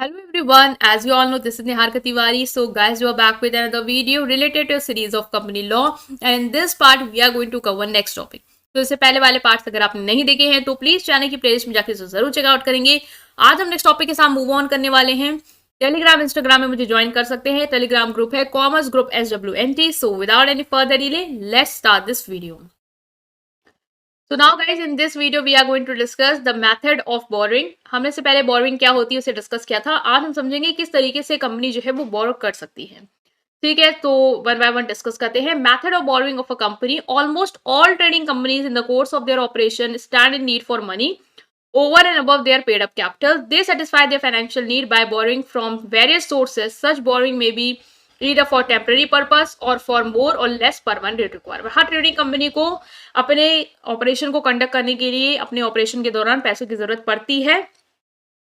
Hello everyone, as you all know, this is Nihar Katiwari. So guys, we are back with another video related to a series of company law, and in this part we are going to cover next topic. तो इससे पहले वाले parts अगर आपने नहीं देखे हैं तो प्लीज चैनल की प्लेलिस्ट में जाके जरूर चेकआउट करेंगे। आज हम नेक्स्ट टॉपिक के साथ मूव ऑन करने वाले हैं। टेलीग्राम इंस्टाग्राम में मुझे ज्वाइन कर सकते हैं। टेलीग्राम ग्रुप है commerce group SWNT। So without any further delay let's start this video. So now guys, in this video we are going to discuss the method of borrowing. हमने से पहले borrowing क्या होती है उसे डिस्कस किया था। आज हम समझेंगे किस तरीके से कंपनी जो है वो borrow कर सकती है। ठीक है, तो वन बाय वन डिस्कस करते हैं। Method of borrowing of a company. Almost all trading companies in the course of their operation stand in need for money over and above their paid up capital. They satisfy their financial need by borrowing from various sources. Such borrowing may be either for temporary purpose or for more or less permanent requirement. Her trading company को अपने operation को conduct करने के लिए अपने operation के दौरान पैसों की जरूरत पड़ती है,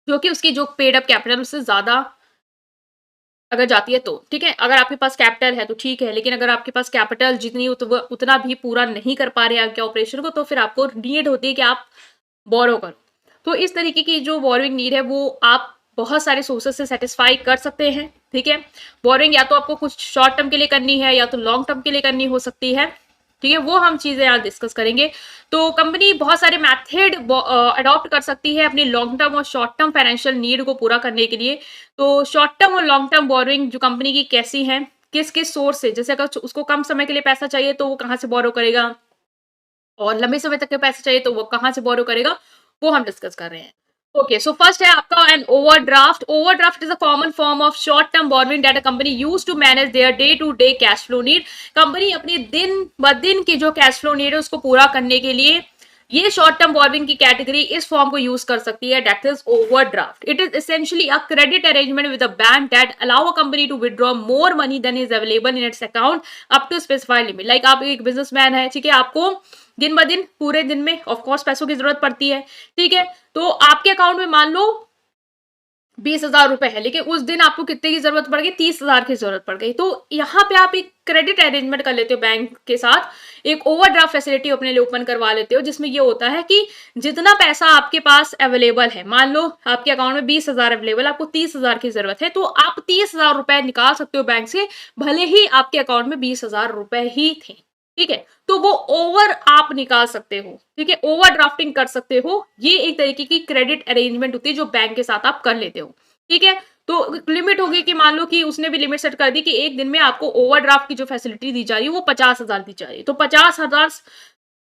जो कि उसकी जो पेड अप कैपिटल उससे ज्यादा अगर जाती है तो ठीक है। अगर आपके पास कैपिटल है तो ठीक है, लेकिन अगर आपके पास कैपिटल जितनी उतना भी पूरा नहीं कर पा रहे आपके ऑपरेशन को, तो फिर आपको नीड होती है कि आप बोरो करो। तो इस तरीके की जो बोरोइंग नीड है वो आप बहुत सारे सोर्सेस से सेटिस्फाई कर सकते हैं। ठीक है, बोरोइंग या तो आपको कुछ शॉर्ट टर्म के लिए करनी है या तो लॉन्ग टर्म के लिए करनी हो सकती है। ठीक है, वो हम चीजें यहाँ डिस्कस करेंगे। तो कंपनी बहुत सारे मेथड अडॉप्ट कर सकती है अपनी लॉन्ग टर्म और शॉर्ट टर्म फाइनेंशियल नीड को पूरा करने के लिए। तो शॉर्ट टर्म और लॉन्ग टर्म बोरोइंग जो कंपनी की कैसी है, किस किस सोर्स से, जैसे अगर उसको कम समय के लिए पैसा चाहिए तो वो कहाँ से बोरो करेगा, और लंबे समय तक के पैसे चाहिए तो वो कहाँ से बोरो करेगा, वो हम डिस्कस कर रहे हैं। ओके, सो फर्स्ट है आपका an overdraft. Overdraft is a common form of short term borrowing that a company use to manage their day to day cash flow need. Company अपनी दिन ब दिन की जो कैश फ्लो नीड है उसको पूरा करने के लिए ये शॉर्ट टर्म बोरोइंग की कैटेगरी इस फॉर्म को यूज कर सकती है, that is overdraft. It is essentially a credit arrangement with a bank that allow a company to withdraw more money than is available in its account up to specified limit. Like आप एक businessman है, ठीक है, आपको दिन ब दिन पूरे दिन में ऑफ कोर्स पैसों की जरूरत पड़ती है। ठीक है, तो आपके अकाउंट में मान लो 20,000 रुपए है, लेकिन उस दिन आपको कितने की जरूरत पड़ गई, 30,000 की जरूरत पड़ गई। तो यहाँ पे आप एक क्रेडिट अरेंजमेंट कर लेते हो बैंक के साथ, एक ओवरड्राफ्ट फैसिलिटी अपने लिए ओपन करवा लेते हो, जिसमें ये होता है कि जितना पैसा आपके पास अवेलेबल है, मान लो आपके अकाउंट में 20,000 अवेलेबल, आपको 30,000 की जरूरत है, तो आप 30,000 रुपए निकाल सकते हो बैंक से, भले ही आपके अकाउंट में 20,000 रुपए ही थे। ठीक है, तो वो ओवर आप निकाल सकते हो। ठीक है, ओवर ड्राफ्टिंग कर सकते हो। ये एक तरीके की क्रेडिट अरेंजमेंट होती है जो बैंक के साथ आप कर लेते हो। ठीक है, तो लिमिट होगी कि मान लो कि उसने भी लिमिट सेट कर दी कि एक दिन में आपको ओवरड्राफ्ट की जो फैसिलिटी दी जा रही है वो 50,000 दी जा रही है, तो 50,000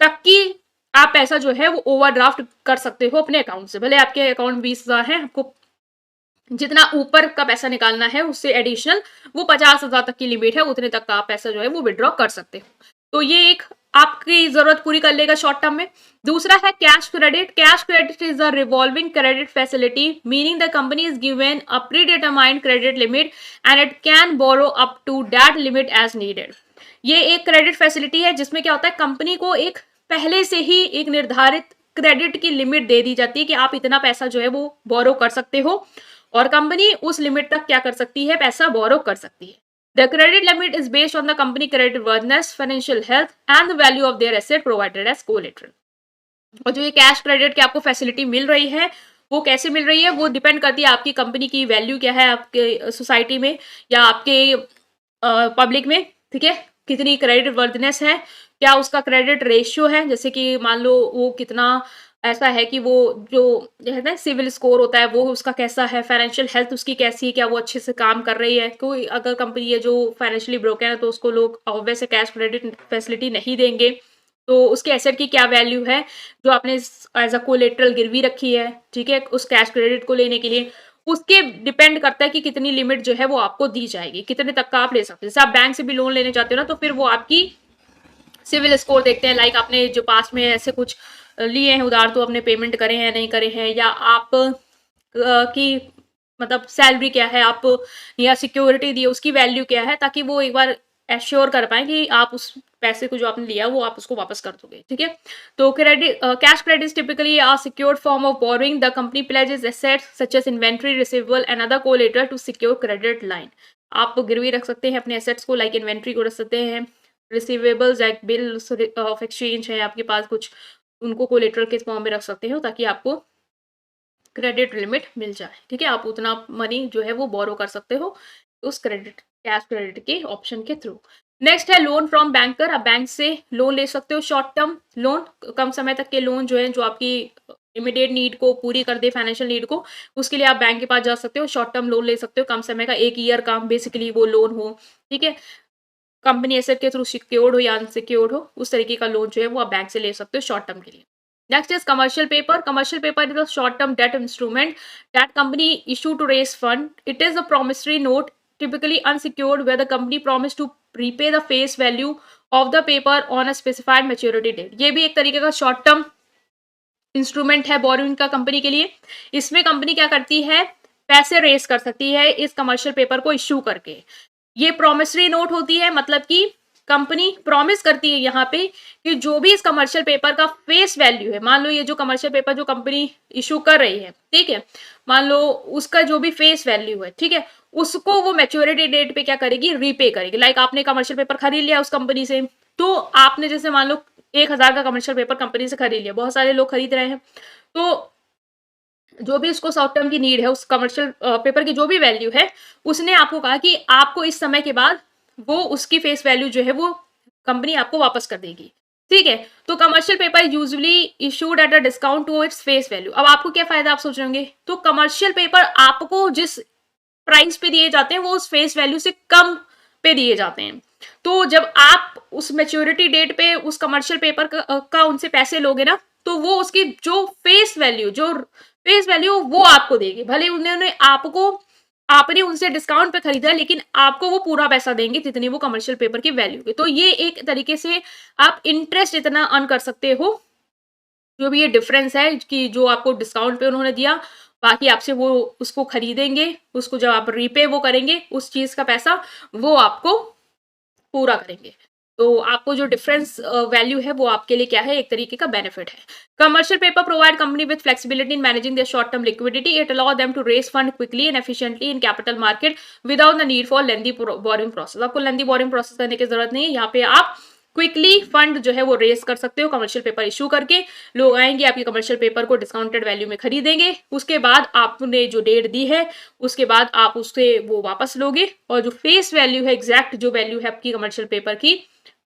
तक की आप पैसा जो है वो ओवरड्राफ्ट कर सकते हो अपने अकाउंट से। भले आपके अकाउंट में 20,000 है, आपको जितना ऊपर का पैसा निकालना है उससे एडिशनल वो 50,000 तक की लिमिट है, उतने तक का आप पैसा जो है वो विड्रॉ कर सकते हो। तो ये एक आपकी जरूरत पूरी कर लेगा शॉर्ट टर्म में। दूसरा है cash credit. Cash credit is a revolving credit facility meaning the company is given a pre determined credit limit and it can borrow up to that limit as needed. ये एक credit facility है जिसमें क्या होता है, company को एक पहले से ही एक निर्धारित क्रेडिट की लिमिट दे दी जाती है कि आप इतना पैसा जो है वो बोरो कर सकते हो, और कंपनी उस लिमिट तक क्या कर सकती है, पैसा बोरो कर सकती है। The credit limit is based on the company credit worthiness, financial health and the value of their asset provided as collateral. और जो ये कैश क्रेडिट की आपको फैसिलिटी मिल रही है वो कैसे मिल रही है, वो डिपेंड करती है आपकी कंपनी की वैल्यू क्या है आपके सोसाइटी में या आपके पब्लिक में। ठीक है, कितनी क्रेडिट वर्दनेस है, क्या उसका क्रेडिट रेशियो है, जैसे कि मान लो वो कितना ऐसा है कि वो जो है ना सिविल स्कोर होता है वो उसका कैसा है, फाइनेंशियल हेल्थ उसकी कैसी है, क्या वो अच्छे से काम कर रही है। कोई अगर कंपनी है जो फाइनेंशियली ब्रोकन है तो उसको लोग वैसे कैश क्रेडिट फैसिलिटी नहीं देंगे। तो उसके एसेट की क्या वैल्यू है जो आपने एज अ कोलेटरल गिरवी रखी है, ठीक है, उस कैश क्रेडिट को लेने के लिए, उसके डिपेंड करता है कि कितनी लिमिट जो है वो आपको दी जाएगी, कितने तक का आप ले सकते हैं। जैसे आप बैंक से भी लोन लेने जाते हो ना, तो फिर वो आपकी सिविल स्कोर देखते हैं, लाइक आपने जो पास्ट में ऐसे कुछ लिए हैं उधार, तो अपने पेमेंट करे हैं नहीं करे हैं, या आप की मतलब सैलरी क्या है आप, या सिक्योरिटी दी उसकी वैल्यू क्या है, ताकि वो एक बार एश्योर कर पाए कि आप उस पैसे को जो आपने लिया वो आप उसको वापस कर दोगे। ठीक है, तो credit cash credit is typically a secured form of borrowing. The company pledges assets such as inventory, receivable and other collateral to secure credit line. आप गिरवी रख सकते हैं अपने एसेट्स को, लाइक इन्वेंट्री को रख सकते हैं, receivables like bill of exchange है आपके पास कुछ, उनको कोलेटरल के फॉर्म में रख सकते हो ताकि आपको क्रेडिट लिमिट मिल जाए। ठीक है, आप उतना मनी जो है वो बोरो कर सकते हो उस क्रेडिट कैश क्रेडिट के ऑप्शन के थ्रू। नेक्स्ट है लोन फ्रॉम बैंकर। आप बैंक से लोन ले सकते हो, शॉर्ट टर्म लोन, कम समय तक के लोन जो है जो आपकी इमीडिएट नीड को पूरी कर दे, फाइनेंशियल नीड को, उसके लिए आप बैंक के पास जा सकते हो, शॉर्ट टर्म लोन ले सकते हो, कम समय का 1 ईयर का बेसिकली वो लोन हो। ठीक है, कंपनी एसेट के थ्रू सिक्योर्ड हो या अनसिक्योर्ड हो, उस तरीके का लोन जो है वो आप बैंक से ले सकते हो शॉर्ट टर्म के लिए। Next is commercial paper. Commercial paper is a short term debt instrument that company issue to raise fund. It is a promissory note, typically unsecured, where the company promise to repay the face value of the paper on a specified maturity date. ये भी एक तरीके का short term instrument है borrowing का company के लिए। इसमें कंपनी क्या करती है, पैसे रेस कर सकती है इस कमर्शियल पेपर को इश्यू करके। ये प्रोमिसरी नोट होती है, मतलब कि कंपनी प्रॉमिस करती है यहाँ पे कि जो भी इस कमर्शियल पेपर का फेस वैल्यू है, मान लो ये जो कमर्शियल पेपर जो कंपनी इशू कर रही है, ठीक है, मान लो उसका जो भी फेस वैल्यू है, ठीक है, उसको वो मैच्योरिटी डेट पे क्या करेगी, रीपे करेगी। लाइक आपने कमर्शियल पेपर खरीद लिया उस कंपनी से, तो आपने जैसे मान लो 1,000 का कमर्शियल पेपर कंपनी से खरीद लिया, बहुत सारे लोग खरीद रहे हैं, तो जो भी उसको शॉर्ट टर्म की नीड है उस कमर्शियल पेपर की जो भी वैल्यू है, उसने आपको कहा कि आपको इस समय के बाद वो उसकी फेस वैल्यू जो है वो कंपनी आपको वापस कर देगी। ठीक है, तो commercial paper usually issued at a discount to its face value. अब आपको क्या फायदा, आप सोच रहे होंगे, तो कमर्शियल पेपर आपको जिस प्राइस पे दिए जाते हैं वो उस फेस वैल्यू से कम पे दिए जाते हैं। तो जब आप उस मैच्योरिटी डेट पे उस कमर्शियल पेपर का उनसे पैसे लोगे ना, तो वो उसकी जो फेस वैल्यू वो आपको देगी। भले उन्होंने आपने उनसे डिस्काउंट पे खरीदा, लेकिन आपको वो पूरा पैसा देंगे जितनी वो कमर्शियल पेपर की वैल्यू है। तो ये एक तरीके से आप इंटरेस्ट इतना अर्न कर सकते हो, जो भी ये डिफरेंस है कि जो आपको डिस्काउंट पे उन्होंने दिया, बाकी आपसे वो उसको खरीदेंगे, उसको जब आप रीपे वो करेंगे उस चीज का पैसा वो आपको पूरा करेंगे। तो आपको जो डिफरेंस वैल्यू है वो आपके लिए क्या है, एक तरीके का बेनिफिट है। Commercial paper provide company with flexibility in managing their short term liquidity. It allow them to raise fund quickly and efficiently in capital market without the need for lengthy boring process. आपको lengthy boring process करने की जरूरत नहीं है, यहाँ पे आप quickly fund जो है वो रेज कर सकते हो कमर्शियल पेपर इशू करके। लोग आएंगे आपके कमर्शियल पेपर को डिस्काउंटेड वैल्यू में खरीदेंगे, उसके बाद आपने जो डेट दी है उसके बाद आप उससे वो वापस लोगे, और जो फेस वैल्यू है, एग्जैक्ट जो वैल्यू है आपकी कमर्शियल पेपर की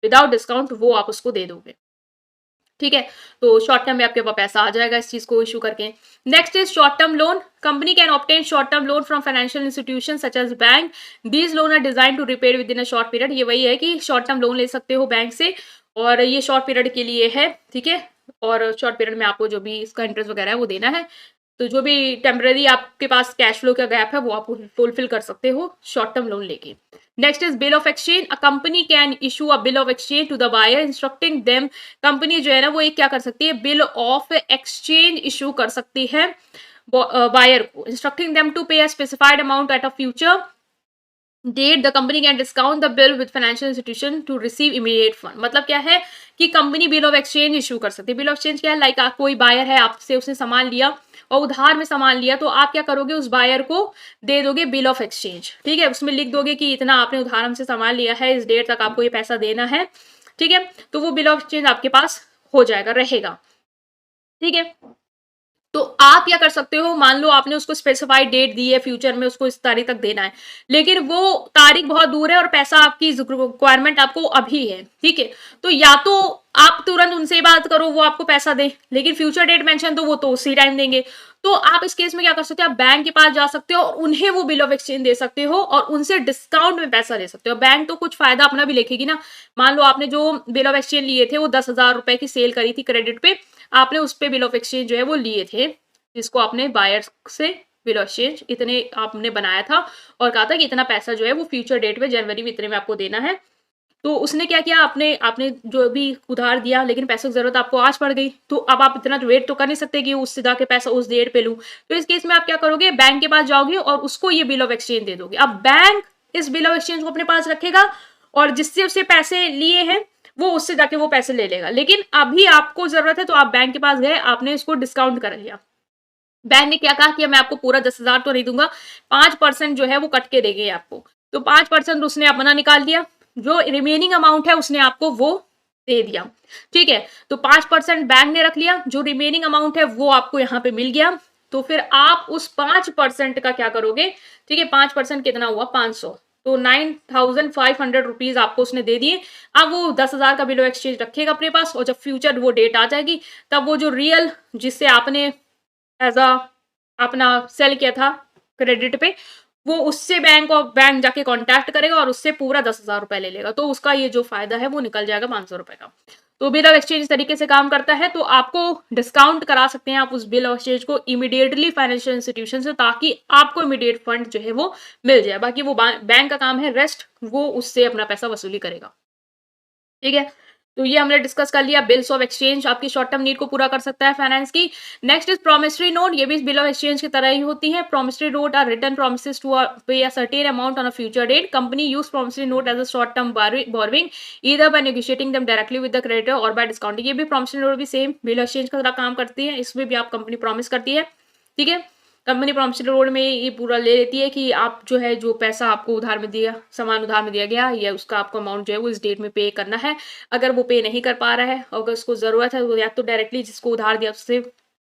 विदाउट डिस्काउंट, वो आप उसको दे दोगे। ठीक है, तो शॉर्ट टर्म में आपके पास पैसा आ जाएगा इस चीज को इशू करके। Next is short term loan. Company can obtain short term loan from financial institution such as bank. These loan are designed to repaid within a short period. ये वही है कि शॉर्ट टर्म लोन ले सकते हो bank से, और ये शॉर्ट पीरियड के लिए है। ठीक है, और शॉर्ट पीरियड में आपको जो भी इसका इंटरेस्ट वगैरह है वो देना है। तो जो भी टेम्पररी आपके पास कैश फ्लो का गैप है वो आप फुलफिल कर सकते हो शॉर्ट टर्म लोन लेके। Next is bill of exchange. A company can issue a bill of exchange to the buyer instructing them. Company जो है ना वो एक क्या कर सकती है, बिल ऑफ एक्सचेंज इशू कर सकती है बायर को, instructing them to pay a specified amount at a future date. The company can discount the bill with financial institution to receive immediate fund. मतलब क्या है कि company bill of exchange issue कर सकती है। बिल ऑफ एक्सचेंज क्या है, like कोई बायर है, आपसे उसने सामान लिया और उधार में सामान लिया, तो आप क्या करोगे, उस बायर को दे दोगे बिल ऑफ एक्सचेंज। ठीक है, उसमें लिख दोगे कि इतना आपने उधार हमसे सामान लिया है, इस डेट तक आपको ये पैसा देना है। ठीक है, तो वो बिल ऑफ एक्सचेंज आपके पास हो जाएगा, रहेगा। ठीक है, तो आप क्या कर सकते हो, मान लो आपने उसको स्पेसिफाइड डेट दी है, फ्यूचर में उसको इस तारीख तक देना है, लेकिन वो तारीख बहुत दूर है और पैसा आपकी रिक्वायरमेंट आपको अभी है। ठीक है, तो या तो आप तुरंत उनसे बात करो, वो आपको पैसा दे, लेकिन फ्यूचर डेट मेंशन तो वो तो उसी टाइम देंगे। तो आप इस केस में क्या कर सकते हो, आप बैंक के पास जा सकते हो और उन्हें वो बिल ऑफ एक्सचेंज दे सकते हो और उनसे डिस्काउंट में पैसा ले सकते हो। बैंक तो कुछ फायदा अपना भी लेखेगी ना। मान लो आपने जो बिल ऑफ एक्सचेंज लिए थे वो 10,000 रुपए की सेल करी थी क्रेडिट पे, आपने उस पे बिल ऑफ एक्सचेंज जो है वो लिए थे, जिसको आपने बायर से बिल ऑफ एक्सचेंज इतने आपने बनाया था और कहा था कि इतना पैसा जो है वो फ्यूचर डेट में जनवरी में इतने में आपको देना है। तो उसने क्या किया, आपने जो भी उधार दिया, लेकिन पैसों की जरूरत आपको आज पड़ गई, तो अब आप इतना वेट तो कर नहीं सकते कि उससे जाके पैसा उस डेट पे लूं। तो इस केस में आप क्या करोगे, बैंक के पास जाओगे और उसको ये बिल ऑफ एक्सचेंज दे दोगे। अब बैंक इस बिल ऑफ एक्सचेंज को अपने पास रखेगा और जिससे उससे पैसे लिए हैं वो उससे जाके वो पैसे ले लेगा। लेकिन अभी आपको जरूरत है तो आप बैंक के पास गए, आपने इसको डिस्काउंट कर लिया। बैंक ने क्या कहा कि मैं आपको पूरा 10,000 तो नहीं दूंगा, 5% जो है वो कट के देंगे आपको। तो 5% उसने अपना निकाल दिया, जो रिमेनिंग अमाउंट है उसने आपको वो दे दिया। ठीक है, तो 5% बैंक ने रख लिया, जो रिमेनिंग अमाउंट है वो आपको यहाँ पे मिल गया। तो फिर आप उस 5% का क्या करोगे, ठीक है, 5% कितना हुआ, 500, तो 9,500 रुपीज आपको उसने दे दिए। अब वो 10,000 का बिलो एक्सचेंज रखेगा अपने पास, और जब फ्यूचर वो डेट आ जाएगी, तब वो जो रियल जिससे आपने एज अ अपना सेल किया था क्रेडिट पे, वो उससे बैंक जाके कांटेक्ट करेगा और उससे पूरा 10,000 रुपए ले लेगा, तो उसका ये जो फायदा है वो निकल जाएगा 500 रुपए का। तो बिल ऑफ एक्सचेंज इस तरीके से काम करता है, तो आपको डिस्काउंट करा सकते हैं आप उस बिल ऑफ एक्सचेंज को इमीडिएटली फाइनेंशियल इंस्टीट्यूशन से, ताकि आपको इमीडिएट फंड जो है वो मिल जाए। बाकी वो बैंक का काम है, रेस्ट वो उससे अपना पैसा वसूली करेगा, ठीक है। तो ये हमने डिस्कस कर लिया, बिल्स ऑफ एक्सचेंज आपकी शॉर्ट टर्म नीड को पूरा कर सकता है फाइनेंस की। नेक्स्ट इज प्रोमिसरी नोट, ये भी बिल ऑफ एक्सचेंज की तरह ही होती है। Promissory note are written promises to pay a certain amount on a future date. Company use promissory note as a short term borrowing either by negotiating them directly with the creditor और by discounting. ये भी promissory note भी same bill of exchange का तरह काम करती है, इसमें भी आप कंपनी प्रॉमिस करती है, ठीक है। कंपनी प्रॉमिसरी नोट में ये पूरा ले लेती है कि आप जो है जो पैसा आपको उधार में दिया, सामान उधार में दिया गया, या उसका आपको अमाउंट जो है वो इस डेट में पे करना है। अगर वो पे नहीं कर पा रहा है, अगर उसको जरूरत है, तो या तो डायरेक्टली जिसको उधार दिया उससे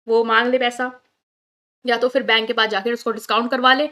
वो मांग ले पैसा, या तो फिर बैंक के पास जाकर उसको डिस्काउंट करवा ले,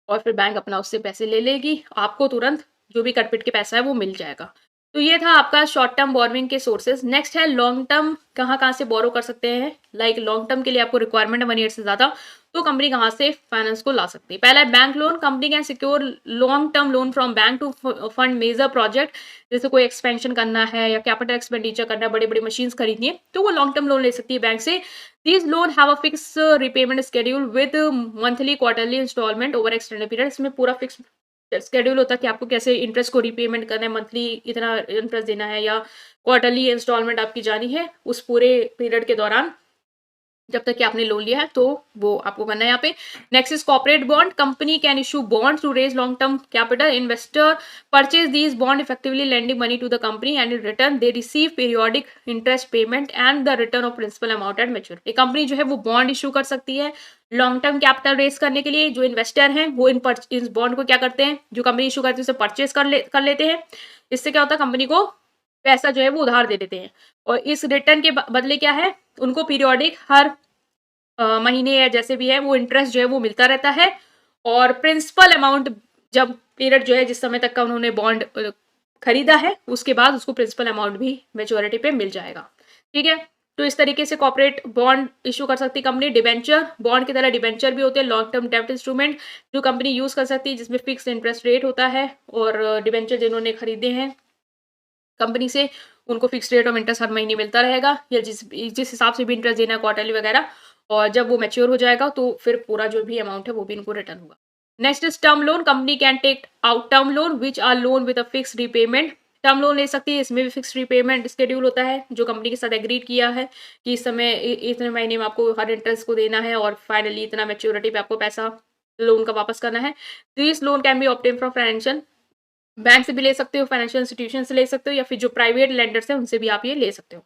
और फिर बैंक अपना उससे पैसे ले लेगी, आपको तुरंत जो भी कटपिट के पैसा है वो मिल जाएगा। तो ये था आपका शॉर्ट टर्म बोरोइंग के सोर्सेज। नेक्स्ट है लॉन्ग टर्म, कहाँ से बोरो कर सकते हैं, लाइक लॉन्ग टर्म के लिए आपको रिक्वायरमेंट है 1 ईयर से ज्यादा, तो कंपनी कहाँ से फाइनेंस को ला सकती है। पहला है bank loan, company can secure long term loan from bank to fund major project, जैसे कोई एक्सपेंशन करना है या कैपिटल एक्सपेंडिचर करना है, बड़ी बड़ी मशीन खरीदनी है, तो वो लॉन्ग टर्म लोन ले सकती है बैंक से। These loan have a fixed repayment schedule with monthly, quarterly installment over extended period। इसमें पूरा फिक्स शेड्यूल होता है कि आपको कैसे इंटरेस्ट को रिपेमेंट करना है, मंथली इतना इंटरेस्ट देना है या क्वार्टरली इंस्टॉलमेंट आपकी जानी है उस पूरे पीरियड के दौरान जब तक कि आपने लोन लिया है, तो वो आपको करना है यहाँ पे। Next is corporate bond, company can issue bond to raise long term capital, investor purchase these bond effectively lending money to the company and in return they receive periodic interest payment and the return of principal amount at maturity. एक company जो है वो bond issue कर सकती है long term capital raise करने के लिए। जो इन्वेस्टर हैं वो इन बॉन्ड को क्या करते हैं, जो कंपनी इशू करती है उसे परचेज कर लेते हैं। इससे क्या होता है, कंपनी को पैसा जो है वो उधार दे देते हैं, और इस रिटर्न के बदले क्या है, उनको पीरियोडिक हर महीने या जैसे भी है वो इंटरेस्ट जो है वो मिलता रहता है, और प्रिंसिपल अमाउंट जब पीरियड जो है जिस समय तक का उन्होंने बॉन्ड खरीदा है उसके बाद उसको प्रिंसिपल अमाउंट भी मैच्योरिटी पे मिल जाएगा, ठीक है। तो इस तरीके से कॉर्पोरेट बॉन्ड इशू कर सकती है कंपनी। डिबेंचर, बॉन्ड की तरह डिबेंचर भी होते हैं लॉन्ग टर्म डेब्ट इंस्ट्रूमेंट जो कंपनी यूज कर सकती है, जिसमें फिक्स इंटरेस्ट रेट होता है, और डिबेंचर जिन्होंने खरीदे हैं कंपनी से उनको फिक्स रेट ऑफ इंटरेस्ट हर महीने मिलता रहेगा, या जिस हिसाब से भी इंटरेस्ट देना है क्वार्टरली वगैरह, और जब वो मैच्योर हो जाएगा तो फिर पूरा जो भी अमाउंट है वो भी इनको रिटर्न होगा। Next is term loan, company can take out term loan which are loan with a fix repayment. Term loan ले सकती है, इसमें भी फिक्स रीपेमेंट स्केड्यूल होता है जो कंपनी के साथ एग्रीड किया है कि इस समय इतने महीने में आपको हर इंटरेस्ट को देना है, और फाइनली इतना मैच्योरिटी पे आपको पैसा लोन का वापस करना है। This loan can be obtain from financial, bank से भी ले सकते हो, फाइनेंशियल इंस्टीट्यूशन से ले सकते हो, या फिर जो प्राइवेट लेंडर्स हैं उनसे भी आप ये ले सकते हो।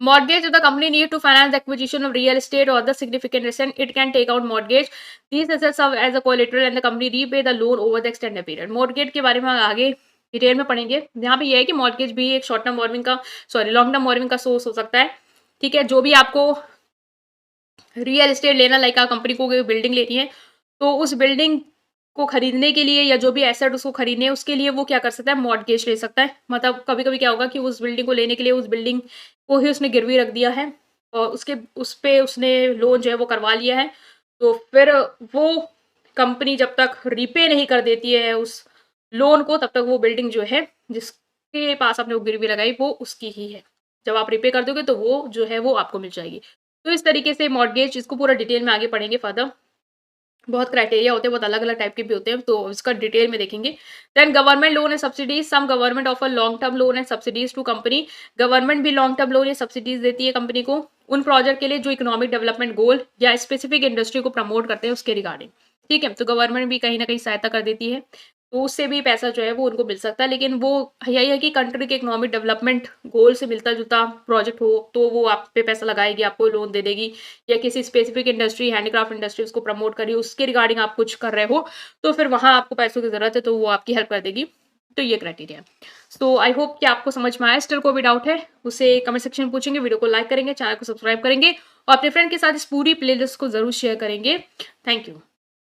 Mortgage, if the company need to finance the acquisition of real estate or the significant asset, it can take out mortgage. These assets serve as a collateral and the company repay the loan over the extended period. Mortgage के बारे में आगे detail में पढ़ेंगे। यहाँ पे ये है कि मॉर्गेज भी एक शॉर्ट टर्म बोरोइंग का लॉन्ग टर्म बोरोइंग का सोर्स हो सकता है, ठीक है। जो भी आपको रियल एस्टेट लेना, लाइक आप कंपनी को बिल्डिंग लेनी है, तो उस बिल्डिंग को खरीदने के लिए या जो भी एसेट उसको खरीदने है उसके लिए वो क्या कर सकता है, मॉर्गेज ले सकता है। मतलब कभी कभी क्या होगा कि उस बिल्डिंग को लेने के लिए उस बिल्डिंग को ही उसने गिरवी रख दिया है, और उस पे उसने लोन जो है वो करवा लिया है, तो फिर वो कंपनी जब तक रीपे नहीं कर देती है उस लोन को, तब तक वो बिल्डिंग जो है जिसके पास आपने वो गिरवी लगाई वो उसकी ही है। जब आप रीपे कर दोगे तो वो जो है वो आपको मिल जाएगी। तो इस तरीके से मॉर्गेज, इसको पूरा डिटेल में आगे पढ़ेंगे फर्दर। बहुत क्राइटेरिया होते हैं, बहुत अलग अलग टाइप के भी होते हैं, तो इसका डिटेल में देखेंगे। Then government loan and subsidies, some government offer long term loan and subsidies to company. Government भी लॉन्ग टर्म लोन या सब्सिडीज देती है कंपनी को उन प्रोजेक्ट के लिए जो इकोनॉमिक डेवलपमेंट गोल या स्पेसिफिक इंडस्ट्री को प्रमोट करते हैं उसके रिगार्डिंग, ठीक है। तो गवर्नमेंट भी कहीं ना कहीं सहायता कर देती है, तो उससे भी पैसा जो है वो उनको मिल सकता है, लेकिन वो यही है कि कंट्री के इकोनॉमिक डेवलपमेंट गोल से मिलता जुलता प्रोजेक्ट हो तो वो आप पे पैसा लगाएगी, आपको लोन दे देगी, या किसी स्पेसिफिक इंडस्ट्री, हैंडीक्राफ्ट इंडस्ट्री उसको प्रमोट करी, उसके रिगार्डिंग आप कुछ कर रहे हो, तो फिर वहां आपको पैसों की जरूरत है तो वो आपकी हेल्प कर देगी। तो ये क्राइटेरिया है। सो आई होप कि आपको समझ में आया। स्टिल कोई भी डाउट है उसे कमेंट सेक्शन में पूछेंगे, वीडियो को लाइक करेंगे, चैनल को सब्सक्राइब करेंगे, और अपने फ्रेंड के साथ इस पूरी प्लेलिस्ट को जरूर शेयर करेंगे। Thank you.